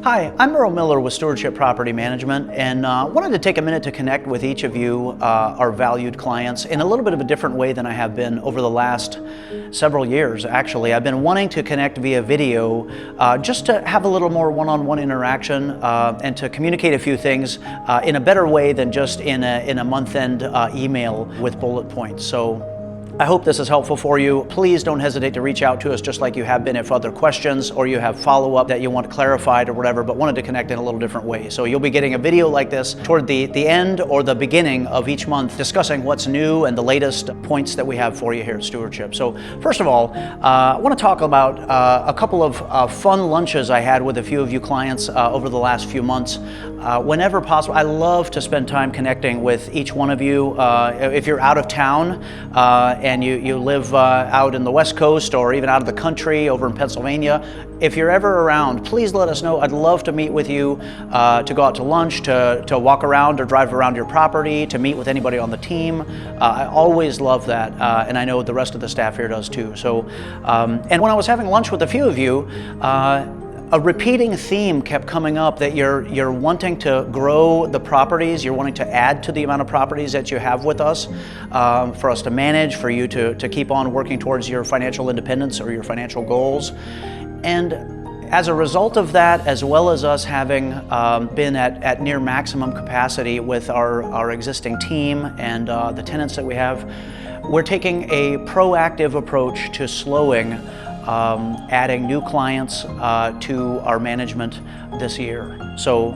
Hi, I'm Merle Miller with Stewardship Property Management, and wanted to take a minute to connect with each of you, our valued clients, in a little bit of a different way than I have been over the last several years, actually. I've been wanting to connect via video just to have a little more one-on-one interaction and to communicate a few things in a better way than just in a month-end email with bullet points. So I hope this is helpful for you. Please don't hesitate to reach out to us just like you have been if other questions or you have follow-up that you want clarified or whatever, but wanted to connect in a little different way. So you'll be getting a video like this toward the end or the beginning of each month discussing what's new and the latest points that we have for you here at Stewardship. So first of all, I want to talk about a couple of fun lunches I had with a few of you clients over the last few months. Whenever possible, I love to spend time connecting with each one of you. If you're out of town, and you live out in the West Coast or even out of the country over in Pennsylvania, if you're ever around, please let us know. I'd love to meet with you, to go out to lunch, to walk around or drive around your property, to meet with anybody on the team. I always love that, and I know the rest of the staff here does too. So, and when I was having lunch with a few of you, a repeating theme kept coming up that you're wanting to grow the properties, you're wanting to add to the amount of properties that you have with us, for us to manage, for you to keep on working towards your financial independence or your financial goals. And as a result of that, as well as us having been at near maximum capacity with our existing team and the tenants that we have, we're taking a proactive approach to slowing adding new clients to our management this year. So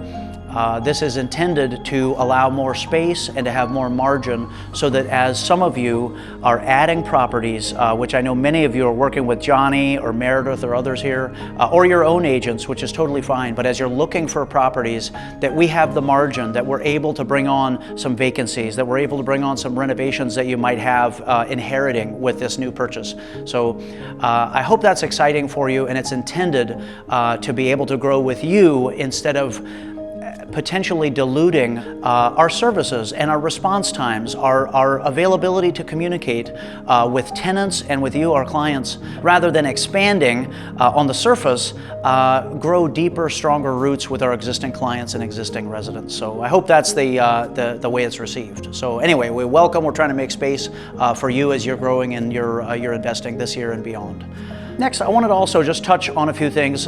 this is intended to allow more space and to have more margin so that as some of you are adding properties, which I know many of you are working with Johnny or Meredith or others here, or your own agents, which is totally fine, but as you're looking for properties, that we have the margin, that we're able to bring on some vacancies, that we're able to bring on some renovations that you might have inheriting with this new purchase. So I hope that's exciting for you, and it's intended to be able to grow with you instead of potentially diluting our services and our response times, our availability to communicate with tenants and with you, our clients, rather than expanding on the surface, grow deeper, stronger roots with our existing clients and existing residents. So I hope that's the way it's received. So anyway, we're trying to make space for you as you're growing and you're investing this year and beyond. Next, I wanted to also just touch on a few things.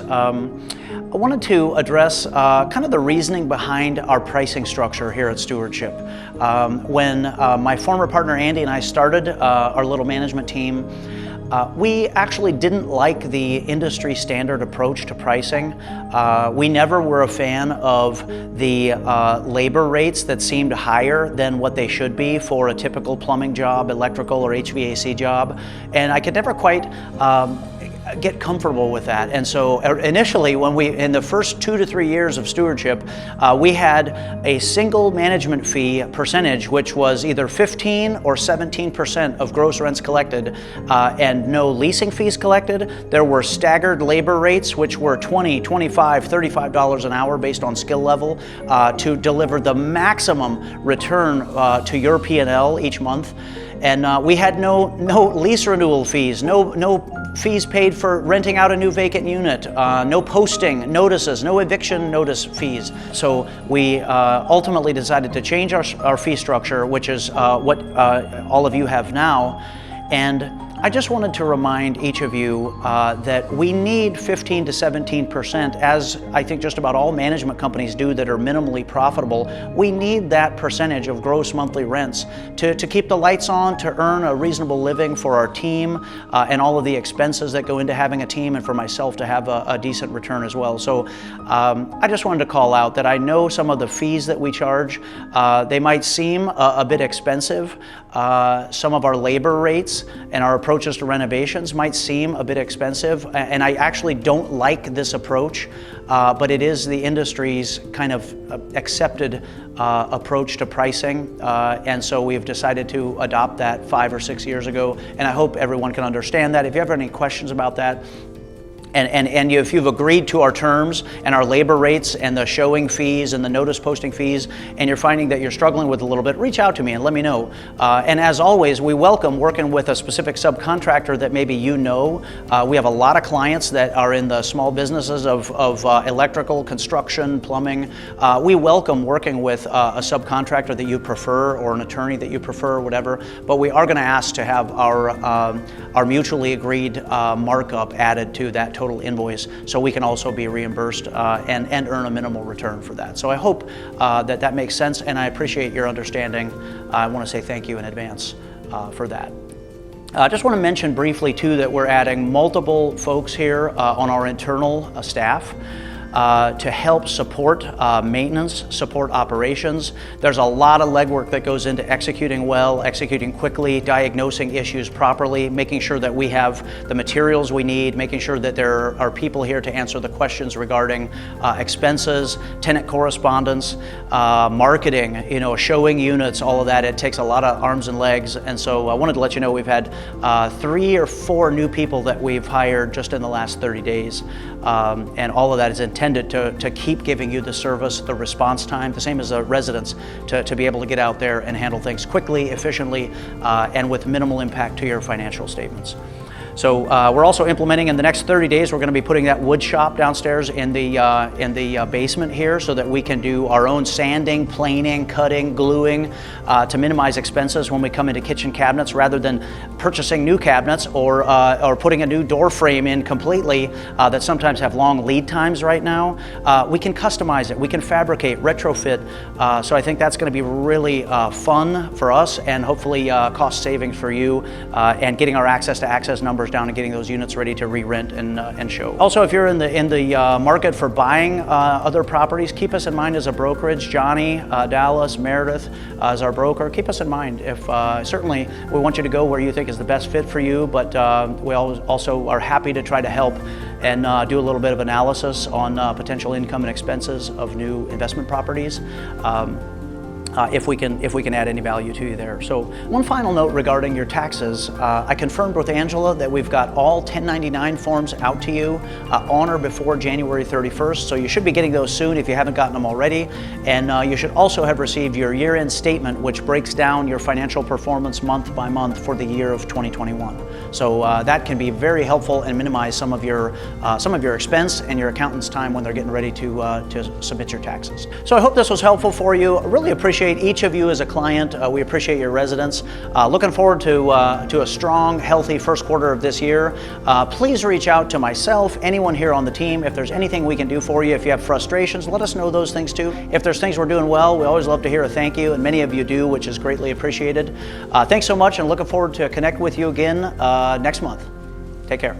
I wanted to address kind of the reasoning behind our pricing structure here at Stewardship. When my former partner Andy and I started our little management team, we actually didn't like the industry standard approach to pricing. We never were a fan of the labor rates that seemed higher than what they should be for a typical plumbing job, electrical or HVAC job, and I could never quite get comfortable with that. And so initially, in the first 2 to 3 years of Stewardship, we had a single management fee percentage, which was either 15 or 17% of gross rents collected, and no leasing fees collected. There were staggered labor rates, which were $20, $25, $35 an hour based on skill level, to deliver the maximum return to your P&L each month. And we had no lease renewal fees, no fees paid for renting out a new vacant unit, no posting notices, no eviction notice fees. So we ultimately decided to change our fee structure, which is what all of you have now. And I just wanted to remind each of you that we need 15 to 17%, as I think just about all management companies do that are minimally profitable. We need that percentage of gross monthly rents to keep the lights on, to earn a reasonable living for our team and all of the expenses that go into having a team, and for myself to have a decent return as well. So I just wanted to call out that I know some of the fees that we charge, they might seem a bit expensive. Some of our labor rates and our approaches to renovations might seem a bit expensive, and I actually don't like this approach, but it is the industry's kind of accepted approach to pricing, and so we've decided to adopt that 5 or 6 years ago, and I hope everyone can understand that. If you have any questions about that, And if you've agreed to our terms and our labor rates and the showing fees and the notice posting fees, and you're finding that you're struggling with a little bit, reach out to me and let me know. And as always, we welcome working with a specific subcontractor that maybe you know. We have a lot of clients that are in the small businesses of electrical, construction, plumbing. We welcome working with a subcontractor that you prefer or an attorney that you prefer, whatever. But we are going to ask to have our mutually agreed markup added to that total invoice, so we can also be reimbursed and earn a minimal return for that. So I hope that makes sense, and I appreciate your understanding. I want to say thank you in advance for that. I just want to mention briefly too that we're adding multiple folks here on our internal staff to help support maintenance, support operations. There's a lot of legwork that goes into executing well, executing quickly, diagnosing issues properly, making sure that we have the materials we need, making sure that there are people here to answer the questions regarding expenses, tenant correspondence, marketing, showing units, all of that. It takes a lot of arms and legs. And so I wanted to let you know we've had 3 or 4 new people that we've hired just in the last 30 days. And all of that is intended to keep giving you the service, the response time, the same as the residents, to be able to get out there and handle things quickly, efficiently, and with minimal impact to your financial statements. So we're also implementing in the next 30 days, we're going to be putting that wood shop downstairs in the basement here so that we can do our own sanding, planing, cutting, gluing to minimize expenses when we come into kitchen cabinets, rather than purchasing new cabinets or putting a new door frame in completely that sometimes have long lead times right now. We can customize it, we can fabricate, retrofit. So I think that's going to be really fun for us, and hopefully cost savings for you, and getting our access to access numbers down and getting those units ready to re-rent and show. Also, if you're in the market for buying other properties, keep us in mind as a brokerage. Johnny, Dallas, Meredith as our broker. Keep us in mind. If certainly we want you to go where you think is the best fit for you, but we also are happy to try to help and do a little bit of analysis on potential income and expenses of new investment properties. If we can add any value to you there. So one final note regarding your taxes. I confirmed with Angela that we've got all 1099 forms out to you on or before January 31st. So you should be getting those soon if you haven't gotten them already. And you should also have received your year-end statement, which breaks down your financial performance month by month for the year of 2021. So that can be very helpful and minimize some of your expense and your accountant's time when they're getting ready to submit your taxes. So I hope this was helpful for you. I really appreciate each of you as a client. We appreciate your residence. Looking forward to a strong, healthy first quarter of this year. Please reach out to myself, anyone here on the team, if there's anything we can do for you. If you have frustrations, let us know those things too. If there's things we're doing well, we always love to hear a thank you, and many of you do, which is greatly appreciated. Thanks so much, and looking forward to connect with you again next month. Take care.